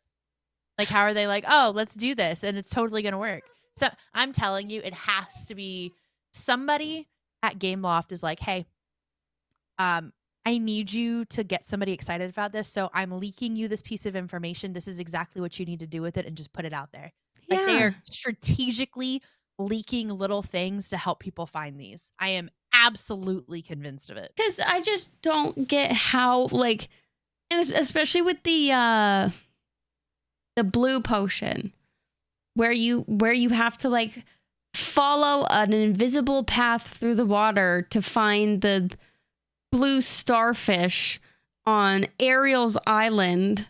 Like, how are they like, oh, let's do this and it's totally going to work? So I'm telling you, it has to be somebody at Gameloft is like, hey, I need you to get somebody excited about this. So I'm leaking you this piece of information. This is exactly what you need to do with it and just put it out there. Like they Yeah. are strategically leaking little things to help people find these. I am absolutely convinced of it. Because I just don't get how, like, and especially with the blue potion, where you have to like follow an invisible path through the water to find the blue starfish on Ariel's island,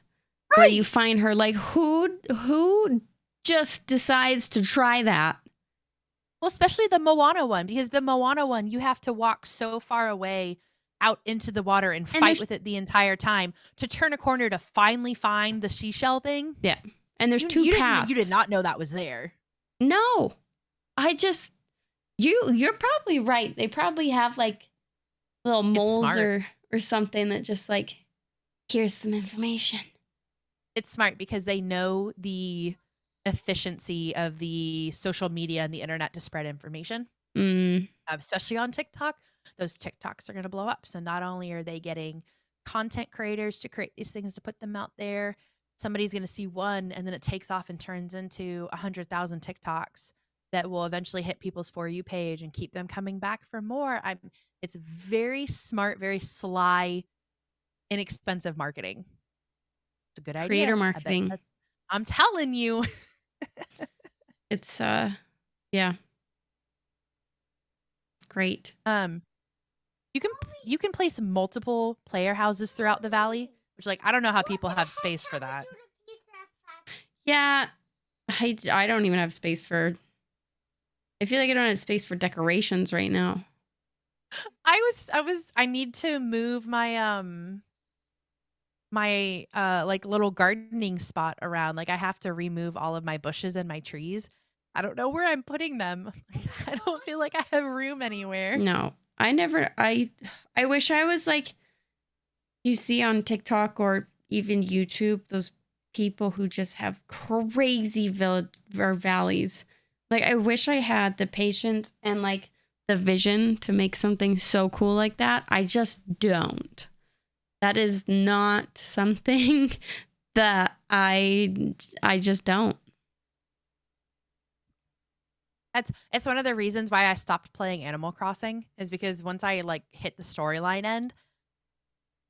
where you find her. Like, who just decides to try that? Well, especially the Moana one, because the Moana one, you have to walk so far away out into the water and fight with it the entire time to turn a corner to finally find the seashell thing. Yeah. And there's two paths. You did not know that was there. No. I just you're probably right. They probably have like little moles or something that just like, here's some information. It's smart because they know the efficiency of the social media and the internet to spread information, especially on TikTok. Those TikToks are going to blow up. So not only are they getting content creators to create these things to put them out there, somebody's going to see one and then it takes off and turns into 100,000 TikToks that will eventually hit people's For You page and keep them coming back for more. It's very smart, very sly, inexpensive marketing. It's a good idea. Creator marketing. I'm telling you. It's yeah. Great. You can place multiple player houses throughout the valley, which like I don't know how people have space for that. Yeah. I don't even have space for, I feel like I don't have space for decorations right now. I need to move my my like little gardening spot around. Like I have to remove all of my bushes and my trees. I don't know where I'm putting them. I don't feel like I have room anywhere. No. I wish I was like, you see on TikTok or even YouTube, those people who just have crazy village or valleys. Like I wish I had the patience and like the vision to make something so cool like that. I just don't. That is not something that I just don't. It's one of the reasons why I stopped playing Animal Crossing, is because once I like hit the storyline end,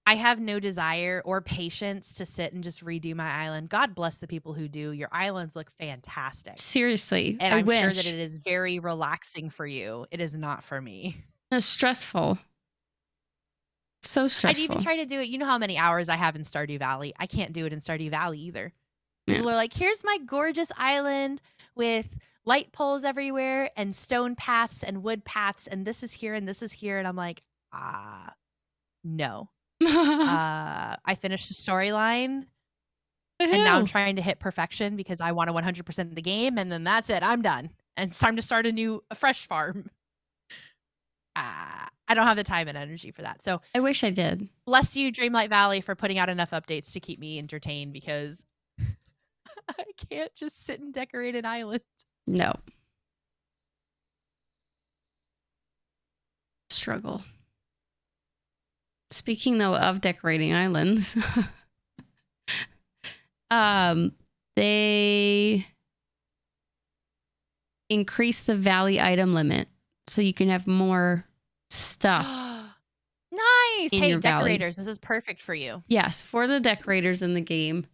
I have no desire or patience to sit and just redo my island. God bless the people who do. Your islands look fantastic. Seriously. And I'm wish. sure that it is very relaxing for you. It is not for me. It's stressful. So stressful. I'd even try to do it. You know how many hours I have in Stardew Valley? I can't do it in Stardew Valley either. People are like, here's my gorgeous island with light poles everywhere and stone paths and wood paths. And this is here and this is here. And I'm like, no. I finished the storyline and now I'm trying to hit perfection because I want to 100% the game. And then that's it. I'm done. And it's time to start a fresh farm. I don't have the time and energy for that. So I wish I did. Bless you, Dreamlight Valley, for putting out enough updates to keep me entertained, because I can't just sit and decorate an island. No. Struggle. Speaking though of decorating islands, they increase the valley item limit so you can have more stuff. Nice. Hey, your decorators, valley. This is perfect for you. Yes, for the decorators in the game,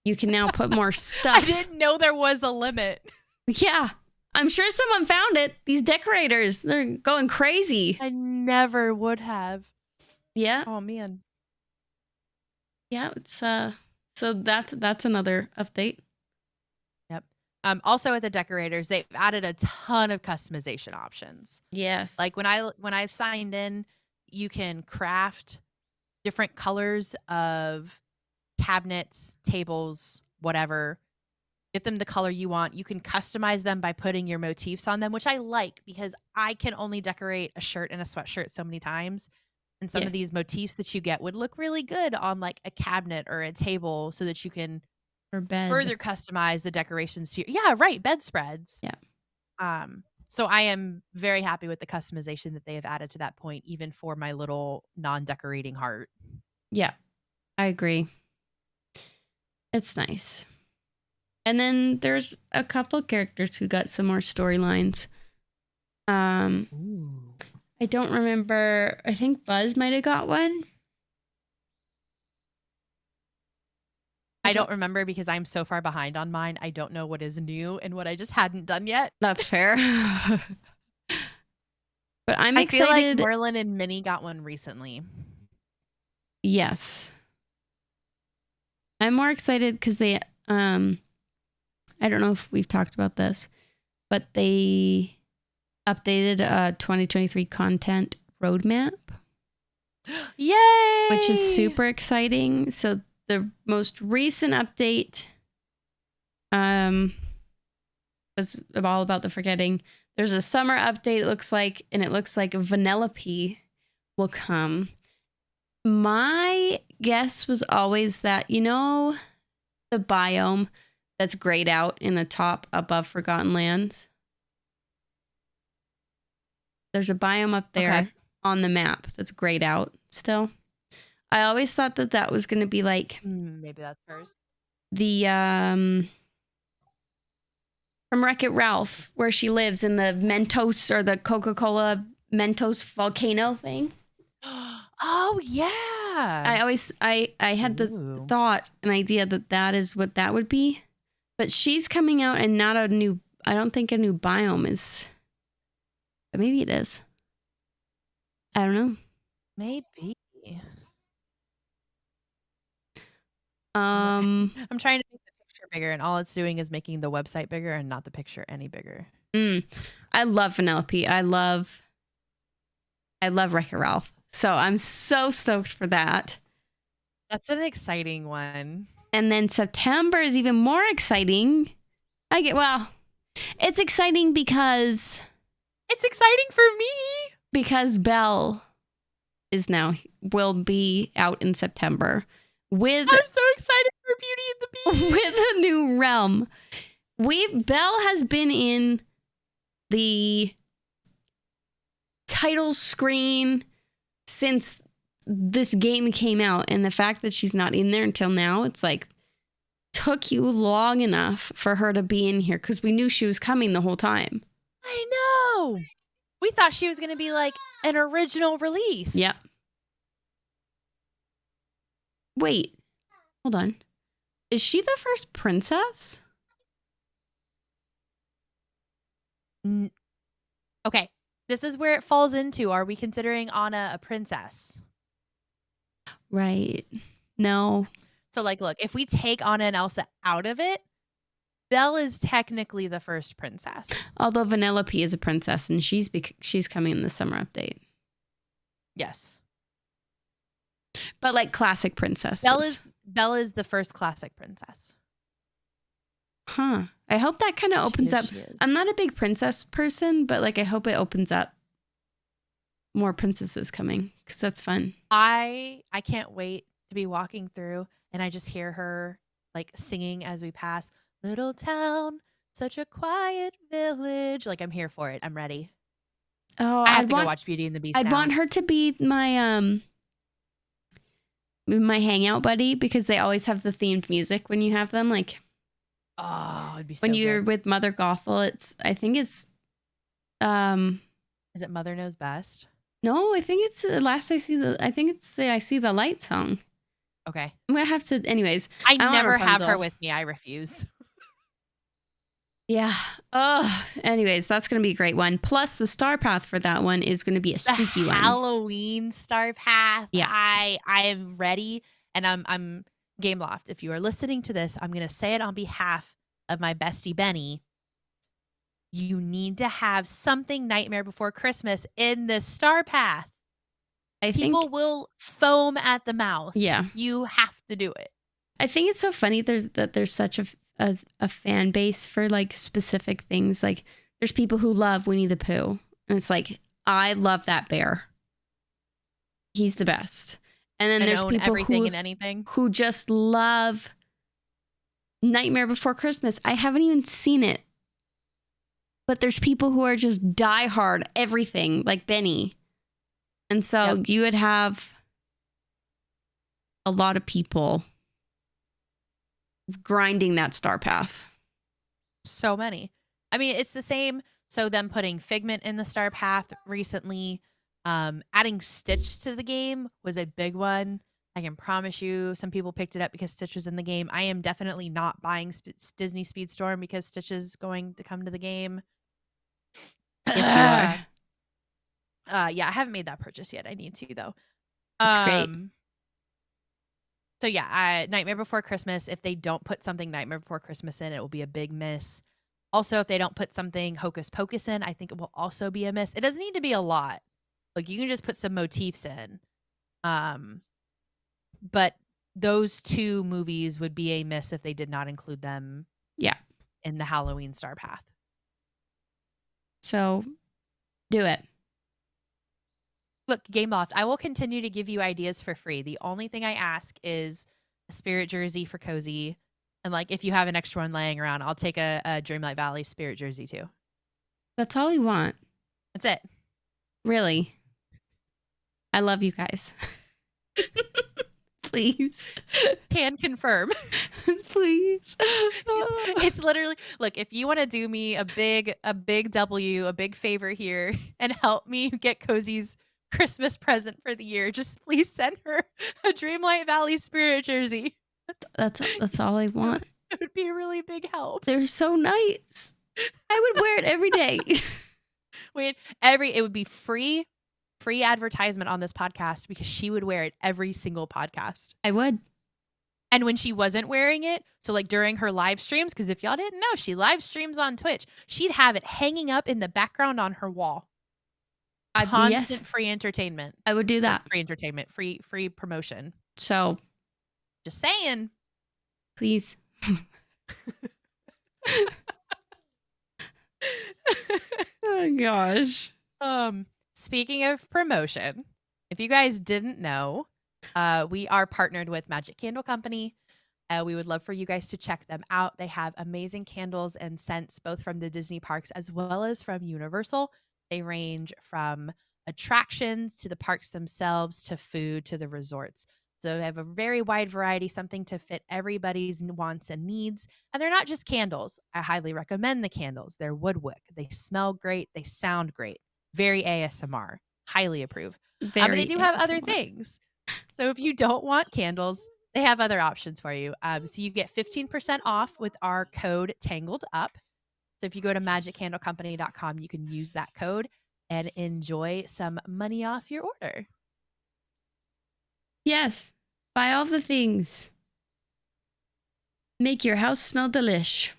you can now put more stuff. I didn't know there was a limit. Yeah, I'm sure someone found it. These decorators, they're going crazy. I never would have. Yeah. Oh man. Yeah, it's so that's another update. Yep. Also with the decorators, they've added a ton of customization options. Yes. Like when I signed in, you can craft different colors of cabinets, tables, whatever. Get them the color you want. You can customize them by putting your motifs on them, which I like because I can only decorate a shirt and a sweatshirt so many times. And some Yeah. of these motifs that you get would look really good on like a cabinet or a table so that you can For bed. further customize the decorations to yeah, right, bedspreads. Yeah. So I am very happy with the customization that they have added to that point, even for my little non-decorating heart. Yeah, I agree. It's nice. And then there's a couple characters who got some more storylines. I don't remember. I think Buzz might have got one. I don't remember because I'm so far behind on mine. I don't know what is new and what I just hadn't done yet. That's fair. But I'm I feel like excited. Merlin and Minnie got one recently. Yes. I'm more excited because they, I don't know if we've talked about this, but they updated a 2023 content roadmap, Yay! which is super exciting. So the most recent update was all about the forgetting. There's a summer update, it looks like, and it looks like Vanellope will come. My guess was always that, you know, the biome that's grayed out in the top above Forgotten Lands. There's a biome up there on the map that's grayed out still. I always thought that that was going to be like maybe that's hers. the from Wreck-It Ralph, where she lives in the Mentos or the Coca-Cola Mentos volcano thing. Oh yeah. I had the thought, an idea that that is what that would be, but she's coming out and not a new. I don't think a new biome is. But maybe it is. I don't know. Maybe. Um, I'm trying to make the picture bigger, and all it's doing is making the website bigger and not the picture any bigger. I love Vanellope. I love Wreck-It Ralph. So I'm so stoked for that. That's an exciting one. And then September is even more exciting. It's exciting because It's exciting for me. because Belle will be out in September with I'm so excited for Beauty and the Beast. with a new realm. Belle has been in the title screen since this game came out, and the fact that she's not in there until now, it's like took you long enough for her to be in here because we knew she was coming the whole time. I know. We thought she was going to be like an original release. Yep. Wait, hold on. Is she the first princess? Okay. This is where it falls into. Are we considering Anna a princess? Right. No. So, like, look, if we take Anna and Elsa out of it, Belle is technically the first princess. Although Vanellope is a princess, and she's coming in the summer update. Yes. But like classic princesses. Belle is the first classic princess. Huh. I hope that kind of opens up. She is. I'm not a big princess person, but like I hope it opens up more princesses coming because that's fun. I can't wait to be walking through and I just hear her like singing as we pass. Little town, such a quiet village. Like I'm here for it. I'm ready. Oh, I have to go watch Beauty and the Beast. I'd want her to be my my hangout buddy because they always have the themed music when you have them. Like, oh, it'd be so when you're good. with Mother Gothel, I think it's Is it Mother Knows Best? no, I think it's I See the Light song. Okay. I'm gonna have to anyways. I want never have her Rapunzel. with me. I refuse. Yeah. Oh, anyways, that's going to be a great one. Plus, the star path for that one is going to be a spooky The one. Halloween star path. Yeah. I am ready, and I'm Game Loft. If you are listening to this, I'm going to say it on behalf of my bestie Benny. You need to have something Nightmare Before Christmas in this star path. People will foam at the mouth. Yeah. You have to do it. I think it's so funny there's such a fan base for like specific things. Like there's people who love Winnie the Pooh, and it's like I love that bear. He's the best. And then And there's own people everything and anything. who just love Nightmare Before Christmas. I haven't even seen it. But there's people who are just diehard everything, like Benny. And so you would have a lot of people grinding that star path. So many. I mean, it's the same. So them putting Figment in the star path recently, adding Stitch to the game was a big one. I can promise you some people picked it up because Stitch was in the game. I am definitely not buying Disney Speedstorm because Stitch is going to come to the game. Yes, you are. Yeah, I haven't made that purchase yet. I need to, though. That's great. So yeah, Nightmare Before Christmas. If they don't put something Nightmare Before Christmas in, it will be a big miss. Also, if they don't put something Hocus Pocus in, I think it will also be a miss. It doesn't need to be a lot. Like you can just put some motifs in. But those two movies would be a miss if they did not include them. Yeah. In the Halloween star path. So, do it. Look, Gameloft, I will continue to give you ideas for free. The only thing I ask is a spirit jersey for Cozy. And like, if you have an extra one laying around, I'll take a Dreamlight Valley spirit jersey too. That's all we want. That's it. Really. I love you guys. Please. Can confirm. Please. It's literally, look, if you want to do me a big W, a big favor here and help me get Cozy's Christmas present for the year, just please send her a Dreamlight Valley spirit jersey. That's all I want. It would be a really big help. They're so nice. I would wear it every day. It would be free advertisement on this podcast because she would wear it every single podcast. I would. And when she wasn't wearing it, so like during her live streams, because if y'all didn't know, she live streams on Twitch, she'd have it hanging up in the background on her wall. Constant free entertainment. I would do that. Free entertainment, free promotion. So, just saying. Please. Oh gosh. Speaking of promotion, if you guys didn't know, we are partnered with Magic Candle Company. We would love for you guys to check them out. They have amazing candles and scents, both from the Disney parks as well as from Universal. They range from attractions to the parks themselves to food to the resorts. So they have a very wide variety, something to fit everybody's wants and needs. And they're not just candles. I highly recommend the candles. They're woodwick. They smell great. They sound great. Very ASMR. Highly approve. But they do have other things. So if you don't want candles, they have other options for you. So you get 15% off with our code Tangled Up. So if you go to magiccandlecompany.com, you can use that code and enjoy some money off your order. Yes. Buy all the things. Make your house smell delish.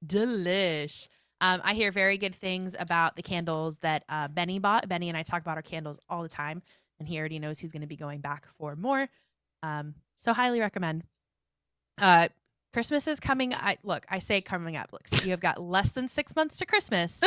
Delish. I hear very good things about the candles that Benny bought. Benny and I talk about our candles all the time, and he already knows he's going to be going back for more. So highly recommend. Christmas is coming. I say coming up. Look, so you have got less than 6 months to Christmas.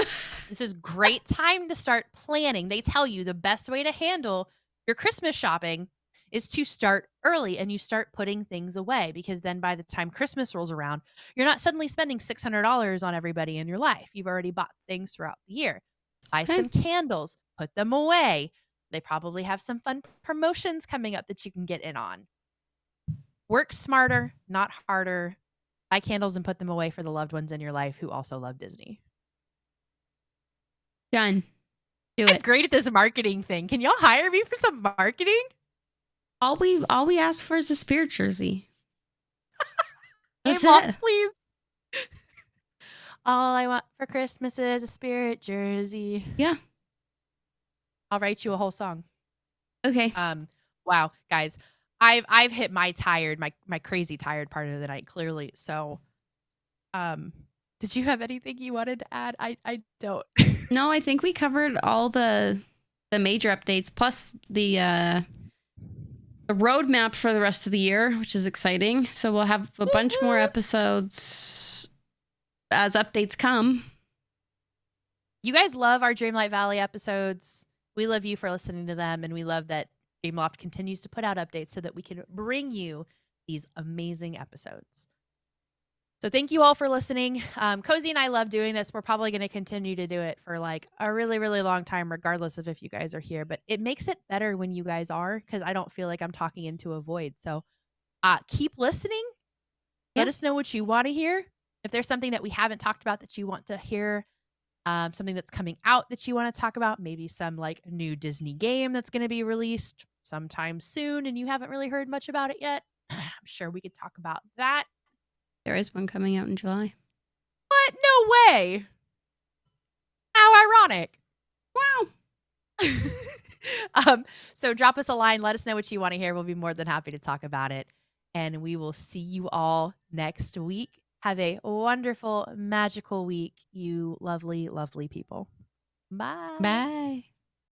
This is great time to start planning. They tell you the best way to handle your Christmas shopping is to start early and you start putting things away, because then by the time Christmas rolls around, you're not suddenly spending $600 on everybody in your life. You've already bought things throughout the year. Buy some candles, put them away. They probably have some fun promotions coming up that you can get in on. Work smarter, not harder. Buy candles and put them away for the loved ones in your life who also love Disney. Done. Do I'm it. great at this marketing thing. Can y'all hire me for some marketing? All we ask for is a spirit jersey. That's hey, Mom, it. please. All I want for Christmas is a spirit jersey. Yeah. I'll write you a whole song. Okay. Wow, guys. I've hit my crazy tired part of the night, clearly. So did you have anything you wanted to add? I don't. No, I think we covered all the major updates, plus the roadmap for the rest of the year, which is exciting. So we'll have a bunch more episodes as updates come. You guys love our Dreamlight Valley episodes. We love you for listening to them, and we love that Gameloft continues to put out updates so that we can bring you these amazing episodes. So thank you all for listening. Cozy and I love doing this. We're probably going to continue to do it for like a really, really long time, regardless of if you guys are here. But it makes it better when you guys are, because I don't feel like I'm talking into a void. So keep listening. Let us know what you want to hear. If there's something that we haven't talked about that you want to hear, something that's coming out that you want to talk about, maybe some like new Disney game that's going to be released sometime soon and you haven't really heard much about it yet, I'm sure we could talk about that. There is one coming out in July. What? No way. How ironic. Wow. So drop us a line. Let us know what you want to hear. We'll be more than happy to talk about it. And we will see you all next week. Have a wonderful, magical week, you lovely, lovely people. Bye. Bye.